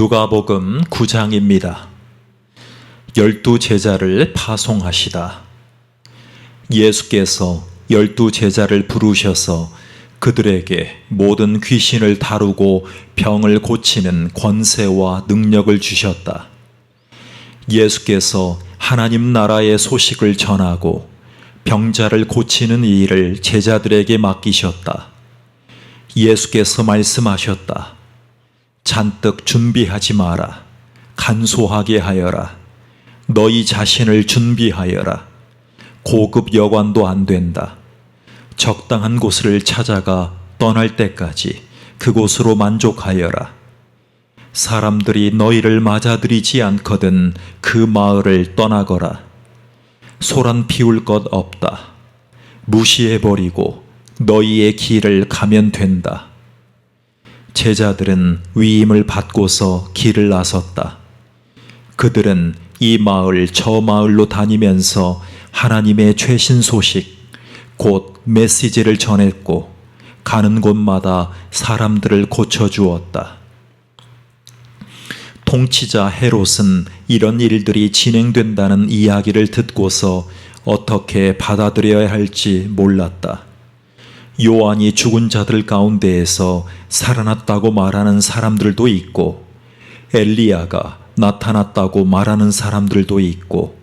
누가복음 9장입니다. 12 제자를 파송하시다. 예수께서 12 제자를 부르셔서 그들에게 모든 귀신을 다루고 병을 고치는 권세와 능력을 주셨다. 예수께서 하나님 나라의 소식을 전하고 병자를 고치는 이 일을 제자들에게 맡기셨다. 예수께서 말씀하셨다. 잔뜩 준비하지 마라. 간소하게 하여라. 너희 자신을 준비하여라. 고급 여관도 안 된다. 적당한 곳을 찾아가 떠날 때까지 그곳으로 만족하여라. 사람들이 너희를 맞아들이지 않거든 그 마을을 떠나거라. 소란 피울 것 없다. 무시해버리고 너희의 길을 가면 된다. 제자들은 위임을 받고서 길을 나섰다. 그들은 이 마을 저 마을로 다니면서 하나님의 최신 소식, 곧 메시지를 전했고 가는 곳마다 사람들을 고쳐주었다. 통치자 헤롯은 이런 일들이 진행된다는 이야기를 듣고서 어떻게 받아들여야 할지 몰랐다. 요한이 죽은 자들 가운데에서 살아났다고 말하는 사람들도 있고 엘리야가 나타났다고 말하는 사람들도 있고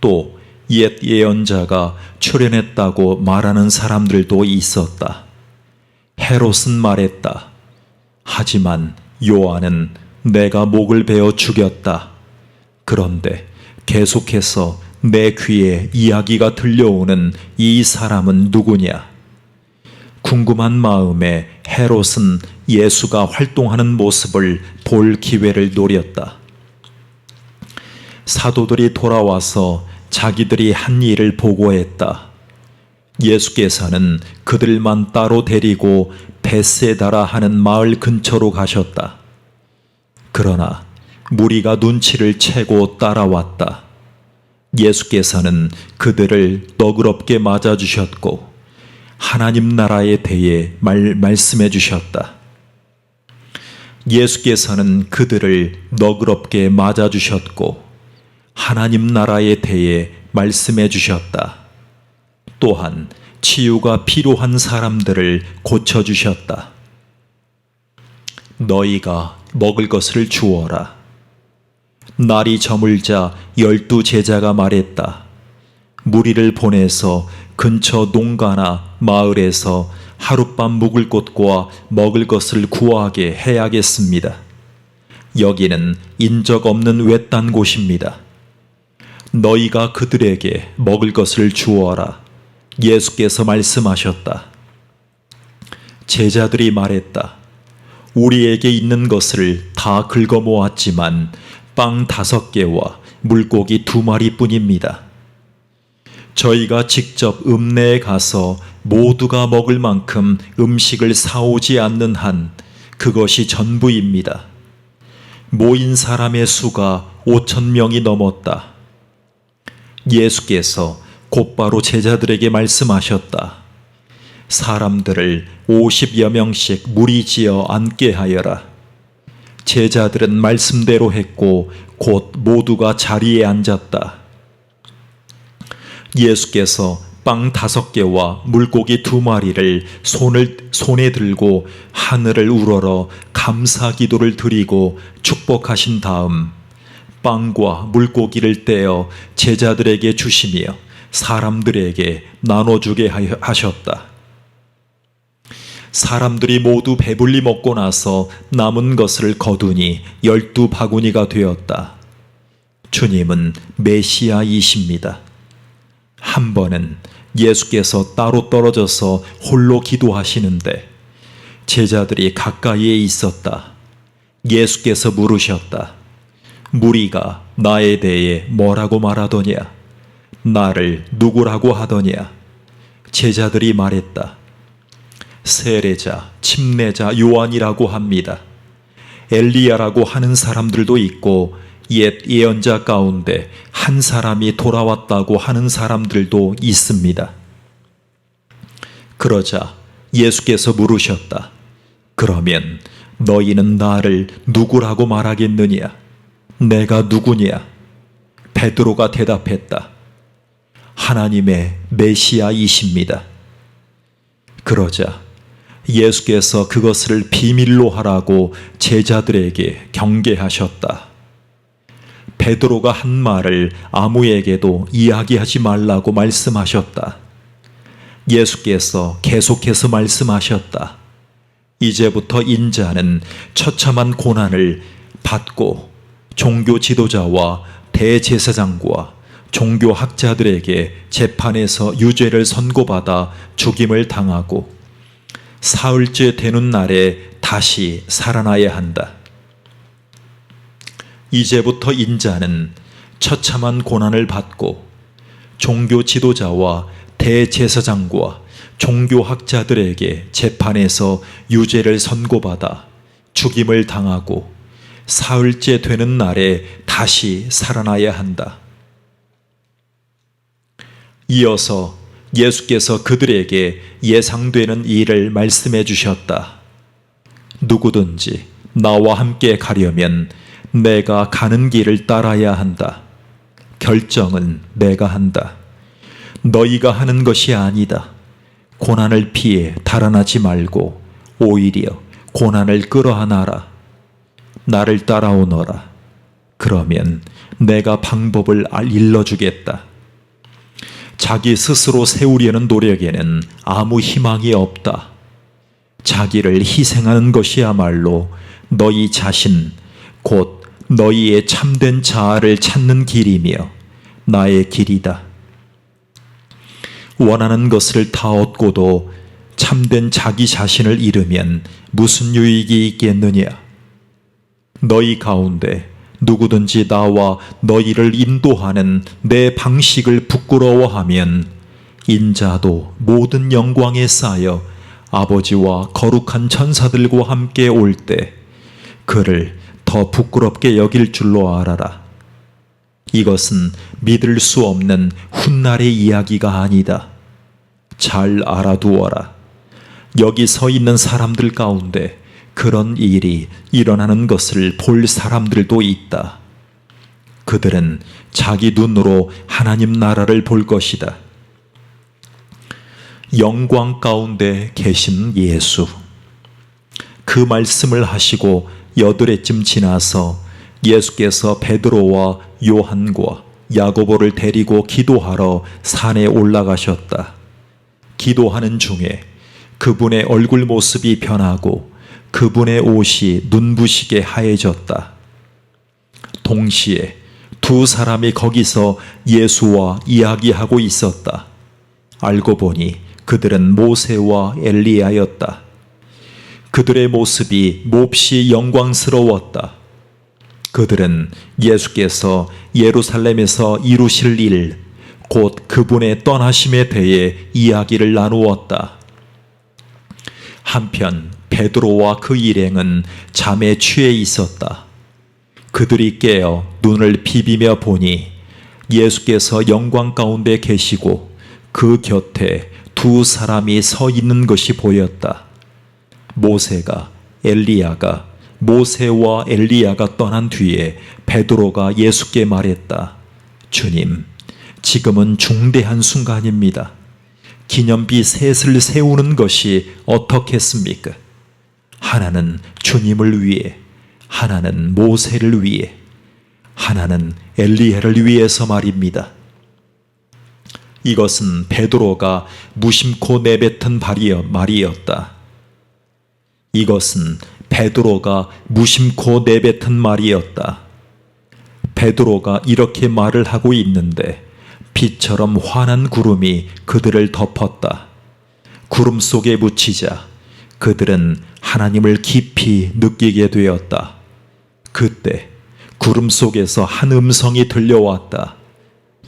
또 옛 예언자가 출현했다고 말하는 사람들도 있었다. 헤롯은 말했다. 하지만 요한은 내가 목을 베어 죽였다. 그런데 계속해서 내 귀에 이야기가 들려오는 이 사람은 누구냐? 궁금한 마음에 헤롯은 예수가 활동하는 모습을 볼 기회를 노렸다. 사도들이 돌아와서 자기들이 한 일을 보고했다. 예수께서는 그들만 따로 데리고 벳세다라 하는 마을 근처로 가셨다. 그러나 무리가 눈치를 채고 따라왔다. 예수께서는 그들을 너그럽게 맞아주셨고 하나님 나라에 대해 말씀해 주셨다. 예수께서는 그들을 너그럽게 맞아주셨고 하나님 나라에 대해 말씀해 주셨다. 또한 치유가 필요한 사람들을 고쳐주셨다. 너희가 먹을 것을 주어라. 날이 저물자 12 제자가 말했다. 무리를 보내서 근처 농가나 마을에서 하룻밤 묵을 곳과 먹을 것을 구하게 해야겠습니다. 여기는 인적 없는 외딴 곳입니다. 너희가 그들에게 먹을 것을 주어라. 예수께서 말씀하셨다. 제자들이 말했다. 우리에게 있는 것을 다 긁어 모았지만 빵 5개와 물고기 2마리뿐입니다. 저희가 직접 읍내에 가서 모두가 먹을 만큼 음식을 사오지 않는 한 그것이 전부입니다. 모인 사람의 수가 5,000명이 넘었다. 예수께서 곧바로 제자들에게 말씀하셨다. 사람들을 50여 명씩 무리지어 앉게 하여라. 제자들은 말씀대로 했고 곧 모두가 자리에 앉았다. 예수께서 빵 5개와 물고기 2마리를 손에 들고 하늘을 우러러 감사 기도를 드리고 축복하신 다음 빵과 물고기를 떼어 제자들에게 주시며 사람들에게 나눠주게 하셨다. 사람들이 모두 배불리 먹고 나서 남은 것을 거두니 12 바구니가 되었다. 주님은 메시아이십니다. 한 번은 예수께서 따로 떨어져서 홀로 기도하시는데 제자들이 가까이에 있었다. 예수께서 물으셨다. 무리가 나에 대해 뭐라고 말하더냐? 나를 누구라고 하더냐? 제자들이 말했다. 세례자, 침례자 요한이라고 합니다. 엘리야라고 하는 사람들도 있고 옛 예언자 가운데 한 사람이 돌아왔다고 하는 사람들도 있습니다. 그러자 예수께서 물으셨다. 그러면 너희는 나를 누구라고 말하겠느냐? 내가 누구냐? 베드로가 대답했다. 하나님의 메시아이십니다. 그러자 예수께서 그것을 비밀로 하라고 제자들에게 경계하셨다. 베드로가 한 말을 아무에게도 이야기하지 말라고 말씀하셨다. 예수께서 계속해서 말씀하셨다. 이제부터 인자는 처참한 고난을 받고 종교 지도자와 대제사장과 종교 학자들에게 재판에서 유죄를 선고받아 죽임을 당하고 사흘째 되는 날에 다시 살아나야 한다. 이제부터 인자는 처참한 고난을 받고 종교 지도자와 대제사장과 종교 학자들에게 재판에서 유죄를 선고받아 죽임을 당하고 사흘째 되는 날에 다시 살아나야 한다. 이어서 예수께서 그들에게 예상되는 일을 말씀해 주셨다. 누구든지 나와 함께 가려면 내가 가는 길을 따라야 한다. 결정은 내가 한다. 너희가 하는 것이 아니다. 고난을 피해 달아나지 말고 오히려 고난을 끌어안아라. 나를 따라오너라. 그러면 내가 방법을 일러주겠다. 자기 스스로 세우려는 노력에는 아무 희망이 없다. 자기를 희생하는 것이야말로 너희 자신, 곧 너희의 참된 자아를 찾는 길이며 나의 길이다. 원하는 것을 다 얻고도 참된 자기 자신을 잃으면 무슨 유익이 있겠느냐? 너희 가운데 누구든지 나와 너희를 인도하는 내 방식을 부끄러워하면 인자도 모든 영광에 쌓여 아버지와 거룩한 천사들과 함께 올 때 그를 더 부끄럽게 여길 줄로 알아라. 이것은 믿을 수 없는 훗날의 이야기가 아니다. 잘 알아두어라. 여기 서 있는 사람들 가운데 그런 일이 일어나는 것을 볼 사람들도 있다. 그들은 자기 눈으로 하나님 나라를 볼 것이다. 영광 가운데 계신 예수. 그 말씀을 하시고 여드레쯤 지나서 예수께서 베드로와 요한과 야고보를 데리고 기도하러 산에 올라가셨다. 기도하는 중에 그분의 얼굴 모습이 변하고 그분의 옷이 눈부시게 하얘졌다. 동시에 두 사람이 거기서 예수와 이야기하고 있었다. 알고 보니 그들은 모세와 엘리야였다. 그들의 모습이 몹시 영광스러웠다. 그들은 예수께서 예루살렘에서 이루실 일, 곧 그분의 떠나심에 대해 이야기를 나누었다. 한편 베드로와 그 일행은 잠에 취해 있었다. 그들이 깨어 눈을 비비며 보니 예수께서 영광 가운데 계시고 그 곁에 두 사람이 서 있는 것이 보였다. 모세와 엘리야가 떠난 뒤에 베드로가 예수께 말했다. 주님, 지금은 중대한 순간입니다. 기념비 셋을 세우는 것이 어떻겠습니까? 하나는 주님을 위해, 하나는 모세를 위해, 하나는 엘리야를 위해서 말입니다. 이것은 베드로가 무심코 내뱉은 말이었다. 이것은 베드로가 무심코 내뱉은 말이었다. 베드로가 이렇게 말을 하고 있는데 빛처럼 환한 구름이 그들을 덮었다. 구름 속에 묻히자 그들은 하나님을 깊이 느끼게 되었다. 그때 구름 속에서 한 음성이 들려왔다.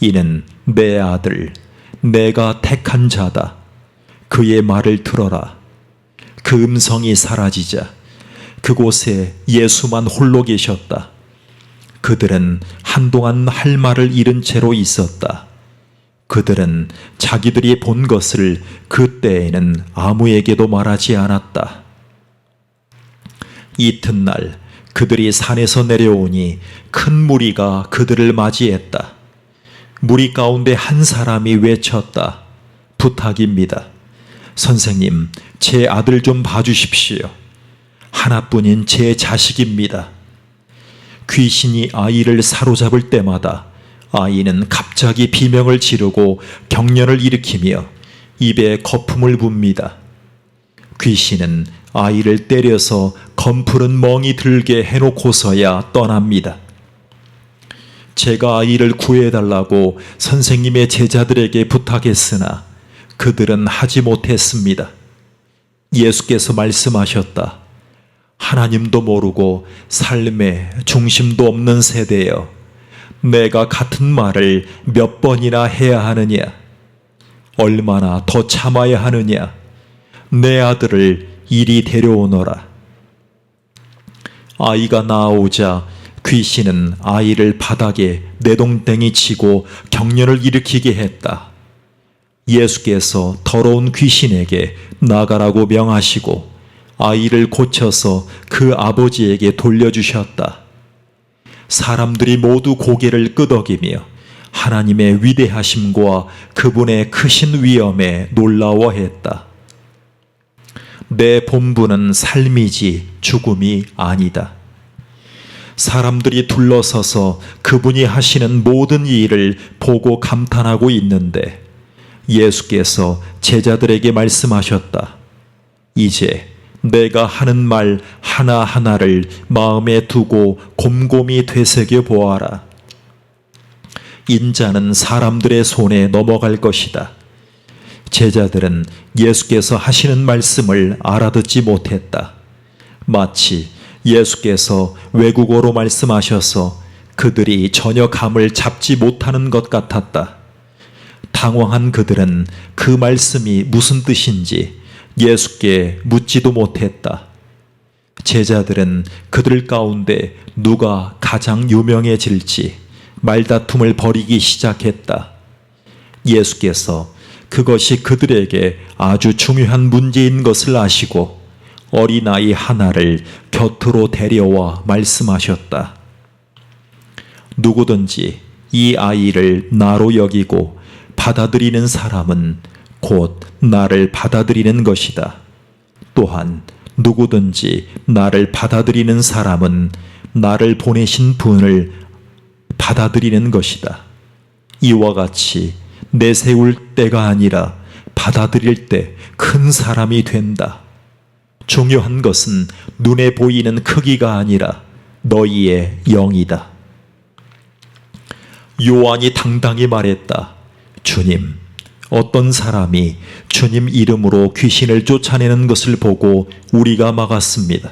이는 내 아들, 내가 택한 자다. 그의 말을 들어라. 그 음성이 사라지자 그곳에 예수만 홀로 계셨다. 그들은 한동안 할 말을 잃은 채로 있었다. 그들은 자기들이 본 것을 그때에는 아무에게도 말하지 않았다. 이튿날 그들이 산에서 내려오니 큰 무리가 그들을 맞이했다. 무리 가운데 한 사람이 외쳤다. 부탁입니다. 선생님, 제 아들 좀 봐주십시오. 하나뿐인 제 자식입니다. 귀신이 아이를 사로잡을 때마다 아이는 갑자기 비명을 지르고 경련을 일으키며 입에 거품을 붑니다. 귀신은 아이를 때려서 검푸른 멍이 들게 해놓고서야 떠납니다. 제가 아이를 구해달라고 선생님의 제자들에게 부탁했으나 그들은 하지 못했습니다. 예수께서 말씀하셨다. 하나님도 모르고 삶의 중심도 없는 세대여, 내가 같은 말을 몇 번이나 해야 하느냐? 얼마나 더 참아야 하느냐? 내 아들을 이리 데려오너라. 아이가 나아오자 귀신은 아이를 바닥에 내동댕이 치고 경련을 일으키게 했다. 예수께서 더러운 귀신에게 나가라고 명하시고 아이를 고쳐서 그 아버지에게 돌려주셨다. 사람들이 모두 고개를 끄덕이며 하나님의 위대하심과 그분의 크신 위엄에 놀라워했다. 내 본분은 삶이지 죽음이 아니다. 사람들이 둘러서서 그분이 하시는 모든 일을 보고 감탄하고 있는데 예수께서 제자들에게 말씀하셨다. 이제 내가 하는 말 하나하나를 마음에 두고 곰곰이 되새겨 보아라. 인자는 사람들의 손에 넘어갈 것이다. 제자들은 예수께서 하시는 말씀을 알아듣지 못했다. 마치 예수께서 외국어로 말씀하셔서 그들이 전혀 감을 잡지 못하는 것 같았다. 당황한 그들은 그 말씀이 무슨 뜻인지 예수께 묻지도 못했다. 제자들은 그들 가운데 누가 가장 유명해질지 말다툼을 벌이기 시작했다. 예수께서 그것이 그들에게 아주 중요한 문제인 것을 아시고 어린아이 하나를 곁으로 데려와 말씀하셨다. 누구든지 이 아이를 나로 여기고 받아들이는 사람은 곧 나를 받아들이는 것이다. 또한 누구든지 나를 받아들이는 사람은 나를 보내신 분을 받아들이는 것이다. 이와 같이 내세울 때가 아니라 받아들일 때 큰 사람이 된다. 중요한 것은 눈에 보이는 크기가 아니라 너희의 영이다. 요한이 당당히 말했다. 주님, 어떤 사람이 주님 이름으로 귀신을 쫓아내는 것을 보고 우리가 막았습니다.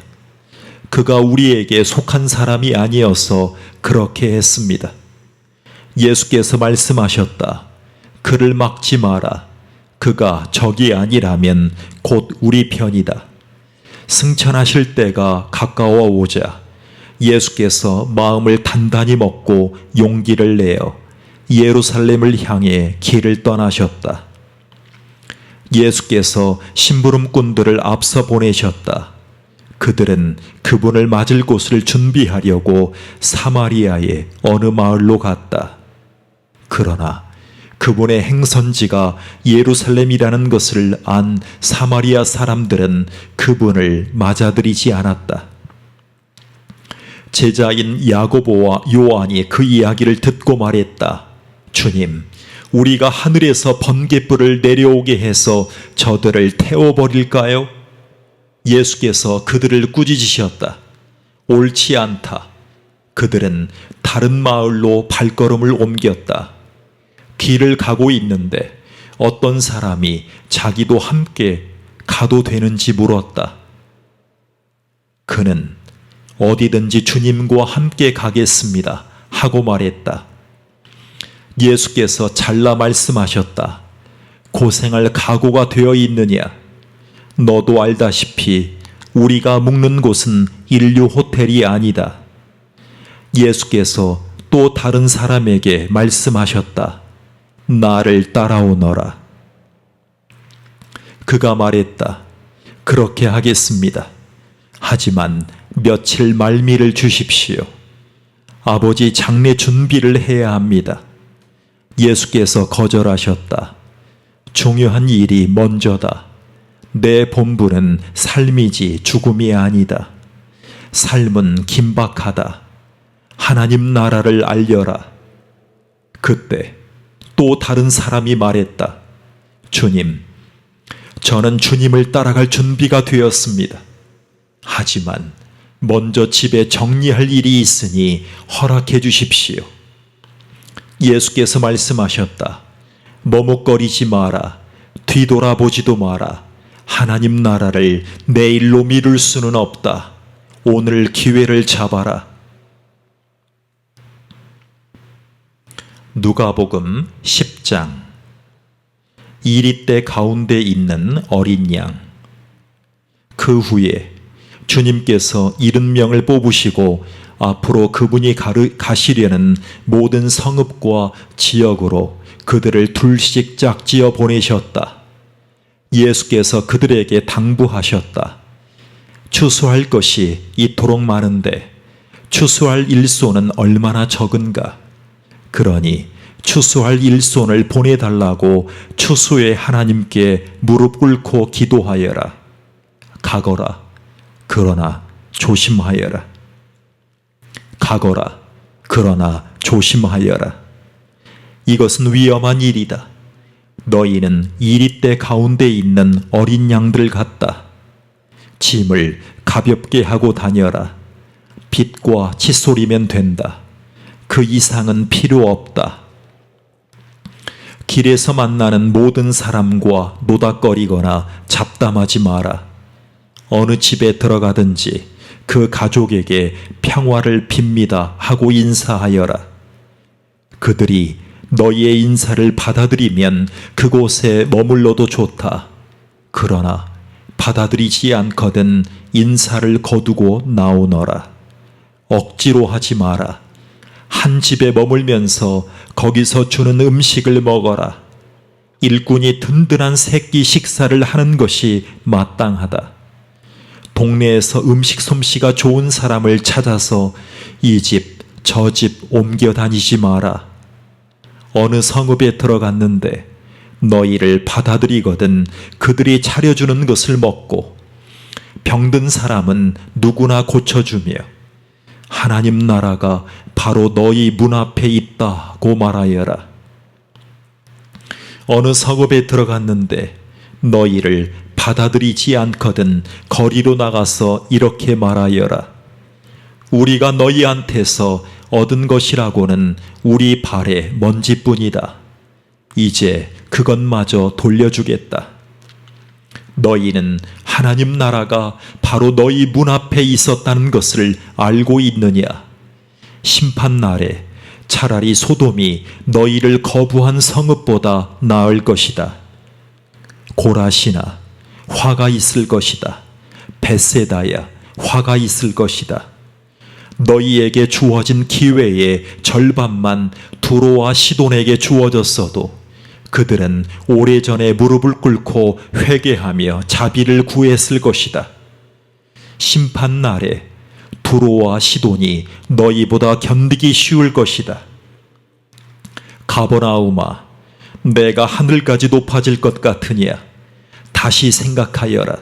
그가 우리에게 속한 사람이 아니어서 그렇게 했습니다. 예수께서 말씀하셨다. 그를 막지 마라. 그가 적이 아니라면 곧 우리 편이다. 승천하실 때가 가까워 오자 예수께서 마음을 단단히 먹고 용기를 내어 예루살렘을 향해 길을 떠나셨다. 예수께서 심부름꾼들을 앞서 보내셨다. 그들은 그분을 맞을 곳을 준비하려고 사마리아의 어느 마을로 갔다. 그러나 그분의 행선지가 예루살렘이라는 것을 안 사마리아 사람들은 그분을 맞아들이지 않았다. 제자인 야고보와 요한이 그 이야기를 듣고 말했다. 주님, 우리가 하늘에서 번갯불을 내려오게 해서 저들을 태워버릴까요? 예수께서 그들을 꾸짖으셨다. 옳지 않다. 그들은 다른 마을로 발걸음을 옮겼다. 길을 가고 있는데 어떤 사람이 자기도 함께 가도 되는지 물었다. 그는 어디든지 주님과 함께 가겠습니다 하고 말했다. 예수께서 잘라 말씀하셨다. 고생할 각오가 되어 있느냐? 너도 알다시피 우리가 묵는 곳은 인류 호텔이 아니다. 예수께서 또 다른 사람에게 말씀하셨다. 나를 따라오너라. 그가 말했다. 그렇게 하겠습니다. 하지만 며칠 말미를 주십시오. 아버지 장례 준비를 해야 합니다. 예수께서 거절하셨다. 중요한 일이 먼저다. 내 본분은 삶이지 죽음이 아니다. 삶은 긴박하다. 하나님 나라를 알려라. 그때 또 다른 사람이 말했다. 주님, 저는 주님을 따라갈 준비가 되었습니다. 하지만 먼저 집에 정리할 일이 있으니 허락해 주십시오. 예수께서 말씀하셨다. 머뭇거리지 마라. 뒤돌아보지도 마라. 하나님 나라를 내일로 미룰 수는 없다. 오늘 기회를 잡아라. 누가복음 10장. 이리떼 가운데 있는 어린 양. 그 후에 주님께서 70명을 뽑으시고 앞으로 그분이 가시려는 모든 성읍과 지역으로 그들을 둘씩 짝지어 보내셨다. 예수께서 그들에게 당부하셨다. 추수할 것이 이토록 많은데 추수할 일손은 얼마나 적은가. 그러니 추수할 일손을 보내달라고 추수의 하나님께 무릎 꿇고 기도하여라. 가거라. 그러나 조심하여라. 가거라. 그러나 조심하여라. 이것은 위험한 일이다. 너희는 이리떼 가운데 있는 어린 양들 같다. 짐을 가볍게 하고 다녀라. 빛과 칫솔이면 된다. 그 이상은 필요 없다. 길에서 만나는 모든 사람과 노닥거리거나 잡담하지 마라. 어느 집에 들어가든지 그 가족에게 평화를 빕니다 하고 인사하여라. 그들이 너희의 인사를 받아들이면 그곳에 머물러도 좋다. 그러나 받아들이지 않거든 인사를 거두고 나오너라. 억지로 하지 마라. 한 집에 머물면서 거기서 주는 음식을 먹어라. 일꾼이 든든한 새끼 식사를 하는 것이 마땅하다. 동네에서 음식 솜씨가 좋은 사람을 찾아서 이 집, 저 집 옮겨 다니지 마라. 어느 성읍에 들어갔는데 너희를 받아들이거든 그들이 차려주는 것을 먹고 병든 사람은 누구나 고쳐주며 하나님 나라가 바로 너희 문 앞에 있다고 말하여라. 어느 성읍에 들어갔는데 너희를 받아들이지 않거든 거리로 나가서 이렇게 말하여라. 우리가 너희한테서 얻은 것이라고는 우리 발의 먼지뿐이다. 이제 그것마저 돌려주겠다. 너희는 하나님 나라가 바로 너희 문 앞에 있었다는 것을 알고 있느냐? 심판날에 차라리 소돔이 너희를 거부한 성읍보다 나을 것이다. 고라시나 화가 있을 것이다. 벳세다야 화가 있을 것이다. 너희에게 주어진 기회의 절반만 두로와 시돈에게 주어졌어도 그들은 오래전에 무릎을 꿇고 회개하며 자비를 구했을 것이다. 심판날에 두로와 시돈이 너희보다 견디기 쉬울 것이다. 가버나움아, 내가 하늘까지 높아질 것 같으냐? 다시 생각하여라.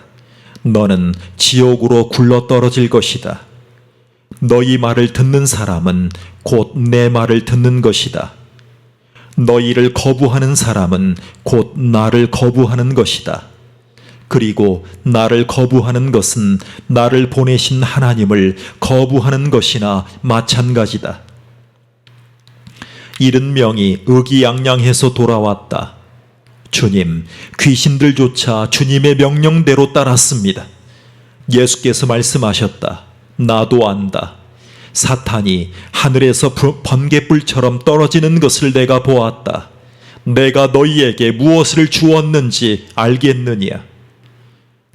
너는 지옥으로 굴러떨어질 것이다. 너희 말을 듣는 사람은 곧 내 말을 듣는 것이다. 너희를 거부하는 사람은 곧 나를 거부하는 것이다. 그리고 나를 거부하는 것은 나를 보내신 하나님을 거부하는 것이나 마찬가지다. 70명이 의기양양해서 돌아왔다. 주님, 귀신들조차 주님의 명령대로 따랐습니다. 예수께서 말씀하셨다. 나도 안다. 사탄이 하늘에서 번갯불처럼 떨어지는 것을 내가 보았다. 내가 너희에게 무엇을 주었는지 알겠느냐?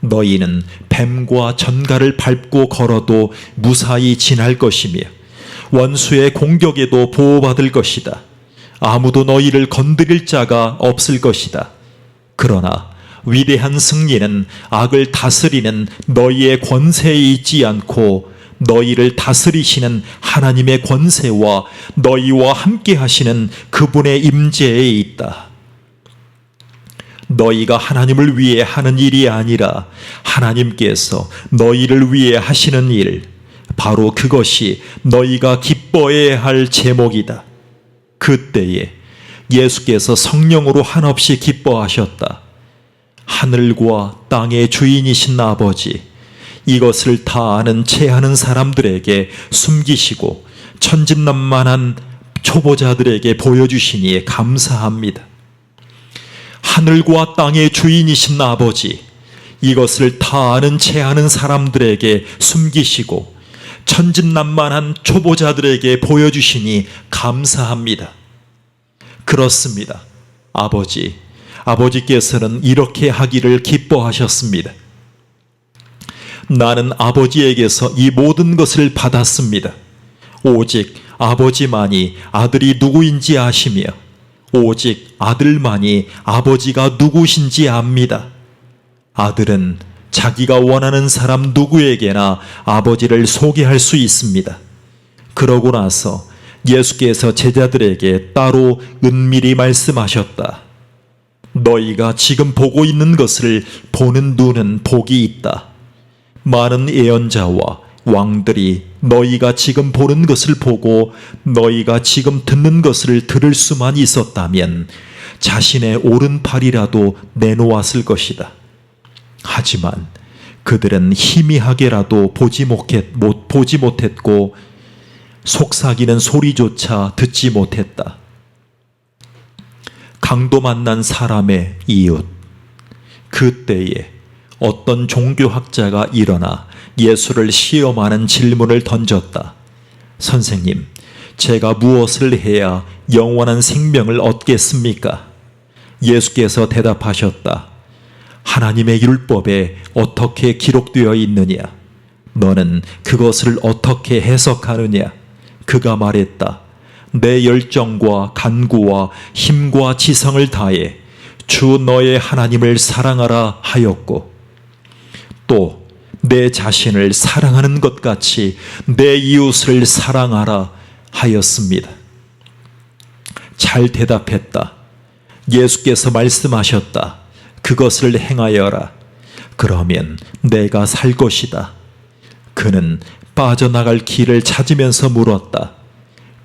너희는 뱀과 전갈을 밟고 걸어도 무사히 지날 것이며 원수의 공격에도 보호받을 것이다. 아무도 너희를 건드릴 자가 없을 것이다. 그러나 위대한 승리는 악을 다스리는 너희의 권세에 있지 않고 너희를 다스리시는 하나님의 권세와 너희와 함께 하시는 그분의 임재에 있다. 너희가 하나님을 위해 하는 일이 아니라 하나님께서 너희를 위해 하시는 일, 바로 그것이 너희가 기뻐해야 할 제목이다. 그때에 예수께서 성령으로 한없이 기뻐하셨다. 하늘과 땅의 주인이신 아버지, 이것을 다 아는 체하는 사람들에게 숨기시고 천진난만한 초보자들에게 보여주시니 감사합니다. 하늘과 땅의 주인이신 아버지, 이것을 다 아는 체하는 사람들에게 숨기시고 천진난만한 초보자들에게 보여주시니 감사합니다. 그렇습니다. 아버지께서는 이렇게 하기를 기뻐하셨습니다. 나는 아버지에게서 이 모든 것을 받았습니다. 오직 아버지만이 아들이 누구인지 아시며 오직 아들만이 아버지가 누구신지 압니다. 아들은 자기가 원하는 사람 누구에게나 아버지를 소개할 수 있습니다. 그러고 나서 예수께서 제자들에게 따로 은밀히 말씀하셨다. 너희가 지금 보고 있는 것을 보는 눈은 복이 있다. 많은 예언자와 왕들이 너희가 지금 보는 것을 보고 너희가 지금 듣는 것을 들을 수만 있었다면 자신의 오른팔이라도 내놓았을 것이다. 하지만 그들은 희미하게라도 보지 못했고 속삭이는 소리조차 듣지 못했다. 강도 만난 사람의 이웃. 그때에 어떤 종교학자가 일어나 예수를 시험하는 질문을 던졌다. 선생님, 제가 무엇을 해야 영원한 생명을 얻겠습니까? 예수께서 대답하셨다. 하나님의 율법에 어떻게 기록되어 있느냐? 너는 그것을 어떻게 해석하느냐? 그가 말했다. 내 열정과 간구와 힘과 지성을 다해 주 너의 하나님을 사랑하라 하였고 또 내 자신을 사랑하는 것 같이 내 이웃을 사랑하라 하였습니다. 잘 대답했다. 예수께서 말씀하셨다. 그것을 행하여라. 그러면 내가 살 것이다. 그는 빠져나갈 길을 찾으면서 물었다.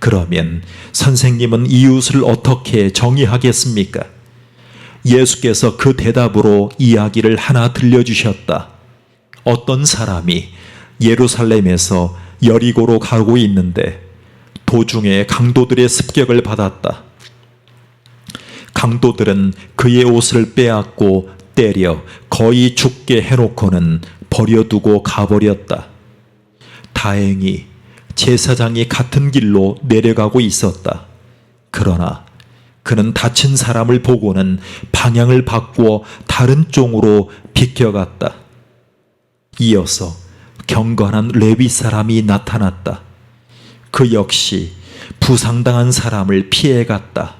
그러면 선생님은 이웃을 어떻게 정의하겠습니까? 예수께서 그 대답으로 이야기를 하나 들려주셨다. 어떤 사람이 예루살렘에서 여리고로 가고 있는데 도중에 강도들의 습격을 받았다. 강도들은 그의 옷을 빼앗고 때려 거의 죽게 해놓고는 버려두고 가버렸다. 다행히 제사장이 같은 길로 내려가고 있었다. 그러나 그는 다친 사람을 보고는 방향을 바꾸어 다른 쪽으로 비켜갔다. 이어서 경건한 레위 사람이 나타났다. 그 역시 부상당한 사람을 피해갔다.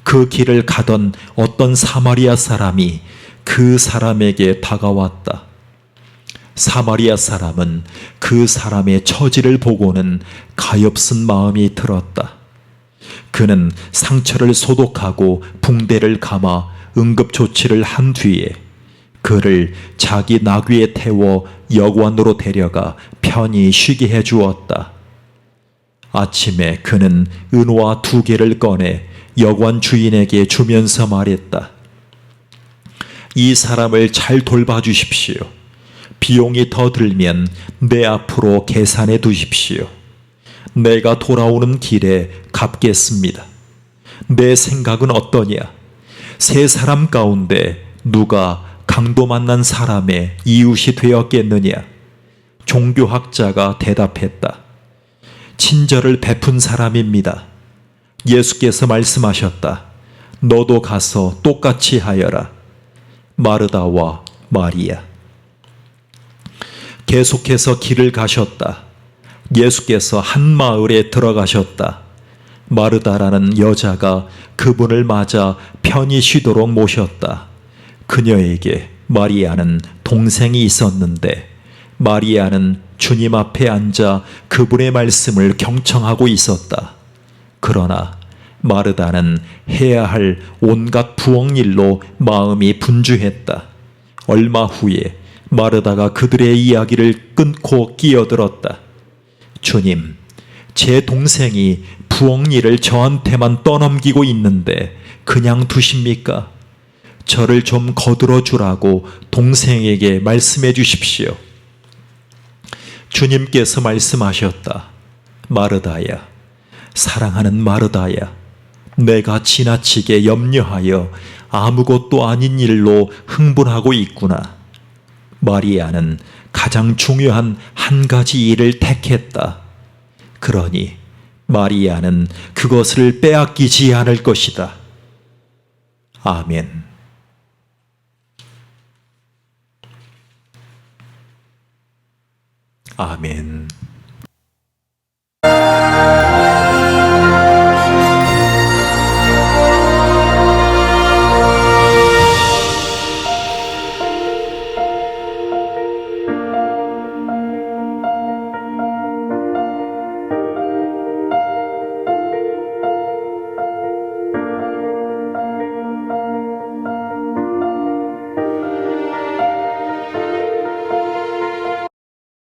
그 길을 가던 어떤 사마리아 사람이 그 사람에게 다가왔다. 사마리아 사람은 그 사람의 처지를 보고는 가엾은 마음이 들었다. 그는 상처를 소독하고 붕대를 감아 응급조치를 한 뒤에 그를 자기 나귀에 태워 여관으로 데려가 편히 쉬게 해주었다. 아침에 그는 은화 2개를 꺼내 여관 주인에게 주면서 말했다. 이 사람을 잘 돌봐주십시오. 비용이 더 들면 내 앞으로 계산해 두십시오. 내가 돌아오는 길에 갚겠습니다. 내 생각은 어떠냐? 3사람 가운데 누가 강도 만난 사람의 이웃이 되었겠느냐? 종교학자가 대답했다. 친절을 베푼 사람입니다. 예수께서 말씀하셨다. 너도 가서 똑같이 하여라. 마르다와 마리아. 계속해서 길을 가셨다. 예수께서 한 마을에 들어가셨다. 마르다라는 여자가 그분을 맞아 편히 쉬도록 모셨다. 그녀에게 마리아는 동생이 있었는데 마리아는 주님 앞에 앉아 그분의 말씀을 경청하고 있었다. 그러나 마르다는 해야 할 온갖 부엌 일로 마음이 분주했다. 얼마 후에 마르다가 그들의 이야기를 끊고 끼어들었다. 주님, 제 동생이 부엌 일을 저한테만 떠넘기고 있는데 그냥 두십니까? 저를 좀 거들어 주라고 동생에게 말씀해 주십시오. 주님께서 말씀하셨다. 마르다야, 사랑하는 마르다야, 내가 지나치게 염려하여 아무것도 아닌 일로 흥분하고 있구나. 마리아는 가장 중요한 한 가지 일을 택했다. 그러니 마리아는 그것을 빼앗기지 않을 것이다. 아멘. 아멘.